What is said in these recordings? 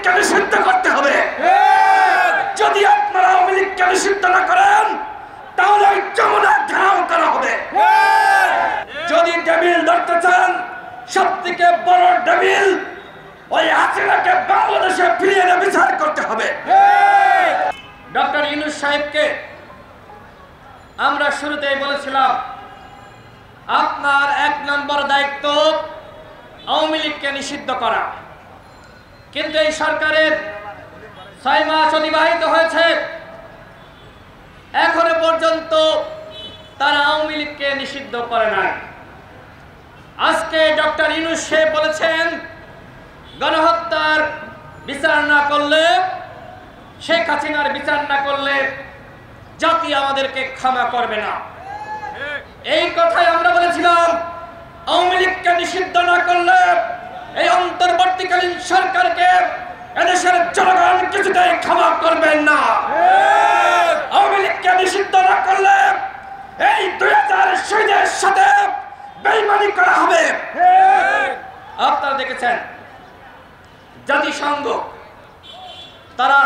লীগকে নিষিদ্ধ করতে হবে। যদি আপনারা আওয়ামী লীগকে নিষিদ্ধ না করেন তাহলে ওই যমুনা ঘেরাও করা হবে। যদি ডেভিল ধরতে চান সব থেকে বড় ডেভিল ওই হাসিনাকে বাংলাদেশে ফিরিয়ে এনে বিচার করতে হবে। ডক্টর ইউনূস সাহেবকে আমরা শুরুতেই বলেছিলাম আপনার 1 নম্বর দায়িত্ব আওয়ামী লীগকে নিষিদ্ধ করা, কিন্তু এই সরকারের 6 মাস অতিবাহিত হয়েছে, এখনো পর্যন্ত তারা আওয়ামী লীগকে নিষিদ্ধ করে নাই। আজকে ডক্টর ইউনূস সাহেব বলেছেন গণহত্যার বিচার না করলে, শেখ হাসিনার বিচার না করলে জাতি আমাদেরকে ক্ষমা করবে না। এই কথাই আমরা বলেছিলাম আওয়ামী লীগকে নিষিদ্ধ না করলে এই অন্তর্বর্তীকালীন সরকারকে এদেশের জনগণ কিছুতেই ক্ষমা করবেন না। আওয়ামী লীগকে নিষিদ্ধ না করলে এই 2000 শহীদের সাথে বেঈমানি করা হবে। আপনারা দেখেছেন জাতিসংঘ তারা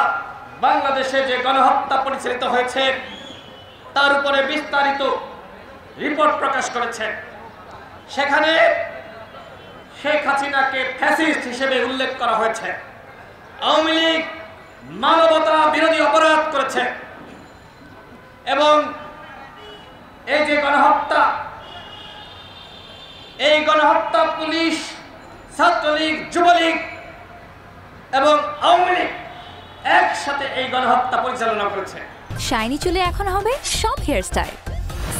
বাংলাদেশে যে গণহত্যা পরিচালিত হয়েছে তার উপরে বিস্তারিত রিপোর্ট প্রকাশ করেছে। সেখানে শেখ হাসিনাকে ফ্যাসিস্ট হিসেবে উল্লেখ করা হয়েছে। আওয়ামী লীগ মানবতা বিরোধী অপরাধ করেছে এবং এই যে গণহত্যা, এই গণহত্যা পুলিশ, ছাত্রলীগ, যুবলীগ এবং আওয়ামী লীগ একসাথে এই গণহত্যা পরিচালনা করেছে। শাইনি চুলে এখন হবে সব হেয়ারস্টাইল।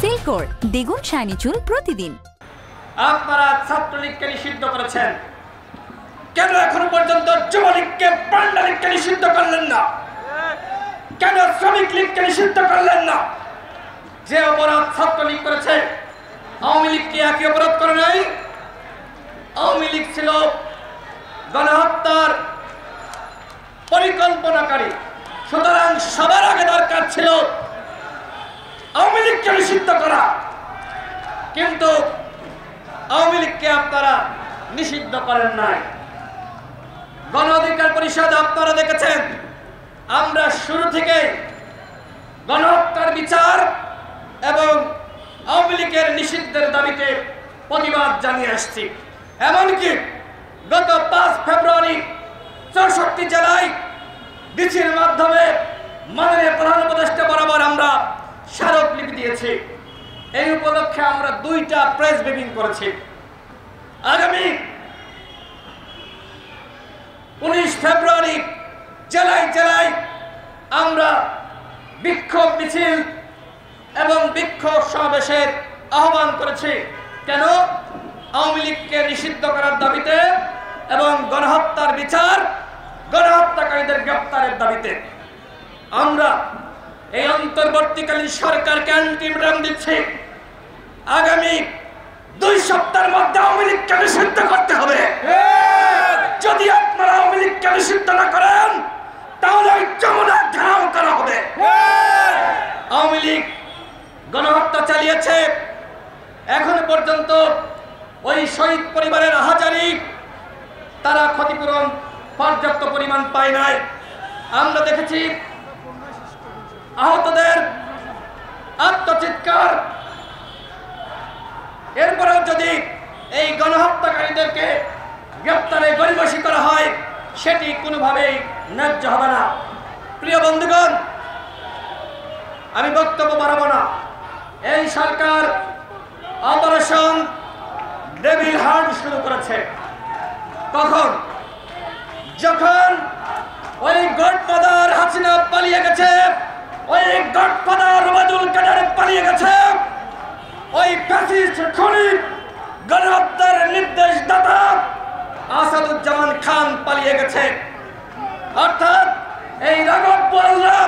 সিল্কোর দ্বিগুণ শাইনি চুল প্রতিদিন। আপনারা ছাত্রলীগকে নিষিদ্ধ করেছেন, কেন এখনো পর্যন্ত যুবলীগকে, পান্ডা লীগকে নিষিদ্ধ করলেন না? কেন শ্রমিক লীগকে নিষিদ্ধ করলেন না? যে অপরাধ ছাত্রলীগ করেছে আওয়ামী লীগ কি একই অপরাধ করে নাই? আওয়ামী লীগ ছিল গণহত্যার পরিকল্পনাকারী, সুতরাং সবার আগে দরকার ছিল আওয়ামী লীগকে নিষিদ্ধ করা, কিন্তু আওয়ামী লীগকে আপনারা নিষিদ্ধ করেন নাই। গণ অধিকার পরিষদ আপনারা দেখেছেন আমরা শুরু থেকে গণহত্যার বিচার এবং আওয়ামী লীগের নিষিদ্ধের দাবিতে প্রতিবাদ জানিয়ে আসছি। এমনকি গত 5 ফেব্রুয়ারি 64 জেলায় ডিসির মাধ্যমে মাননীয় প্রধান উপদেষ্টা বরাবর আমরা স্মারকলিপি দিয়েছি। এই উপলক্ষে আমরা 2টা প্রেস ব্রিফিং করেছি। আগামী 19 ফেব্রুয়ারি জেলায় জেলায় আমরা বিক্ষোভ মিছিল এবং বিক্ষোভ সমাবেশের আহ্বান করেছি। কেন? আওয়ামী লীগকে নিষিদ্ধ করার দাবিতে এবং গণহত্যার বিচার, গণহত্যাকারীদের গ্রেফতারের দাবিতে। আমরা এই অন্তর্বর্তীকালীন সরকারকে আলটিমেটাম দিচ্ছি, আগামী 2 সপ্তাহের মধ্যে আওয়ামী লীগকে নিষিদ্ধ করতে হবে। যদি আপনারা আওয়ামী লীগকে নিষিদ্ধ না করেন তাহলে ওই যমুনা ঘেরাও করা হবে। আওয়ামী লীগ গণহত্যা চালিয়েছে, এখনো পর্যন্ত ওই শহীদ পরিবারের হাজারি তারা ক্ষতিপূরণ পর্যাপ্ত পরিমাণ পায় নাই। আমরা দেখেছি আহতদের আত্মচিৎকার। এরপরেও যদি এই গণহত্যাকারীদেরকে গ্রেপ্তারে গড়িমসি করা হয় সেটি কোনোভাবেই ন্যায্য হবে না। প্রিয় বন্ধুগণ, আমি বক্তব্য বাড়াবো না। এই সরকার অপারেশন ডেভিল হান্ট শুরু করেছে। কখন? যখন ওই গডফাদার হাসিনা পালিয়ে গেছে, ওই গডফাদার ওবায়দুল কাদের পালিয়ে গেছে, ওই ফ্যাসিস্ট খুনি গণহত্যার নির্দেশদাতা আসাদুজ্জামান খান পালিয়ে গেছে। অর্থাৎ এই রাঘব বোয়ালরা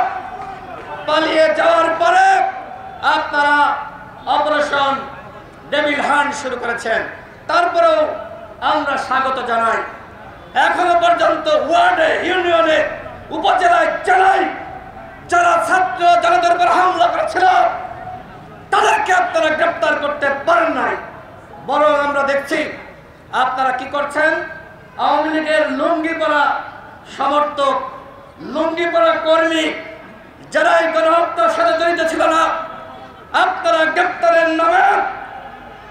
পালিয়ে যাওয়ার পরে আপনারা অপারেশন ডেভিল হান্ট শুরু করেছেন। তারপরেও আমরা স্বাগত জানাই। এখনো পর্যন্ত ওয়ার্ডে, ইউনিয়নে, উপজেলায়, জেলায় যারা ছাত্র জনতার উপর হামলা করেছিল তাদেরকে আপনারা গ্রেপ্তার করতে পারেন নাই। বরং আমরা দেখছি আপনারা কি করছেন, আওয়ামী লীগের লুঙ্গি পরা সমর্থক, লুঙ্গি পরা কর্মী যারা এই গণহত্যার সাথে জড়িত ছিল না, আপনারা গ্রেপ্তারের নামে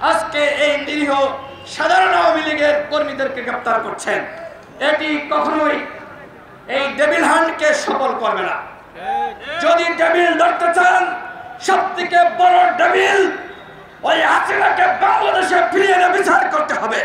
আজকে এই নিরীহ সাধারণ আওয়ামী লীগের কর্মীদেরকে গ্রেপ্তার করছেন। এটি কখনোই এই ডেভিল হান্টকে সফল করবে না। যদি ডেভিল ধরতে চান, সব থেকে বড় ডেভিল ওই হাসিনাকে বাংলাদেশে ফিরিয়ে এনে বিচার করতে হবে।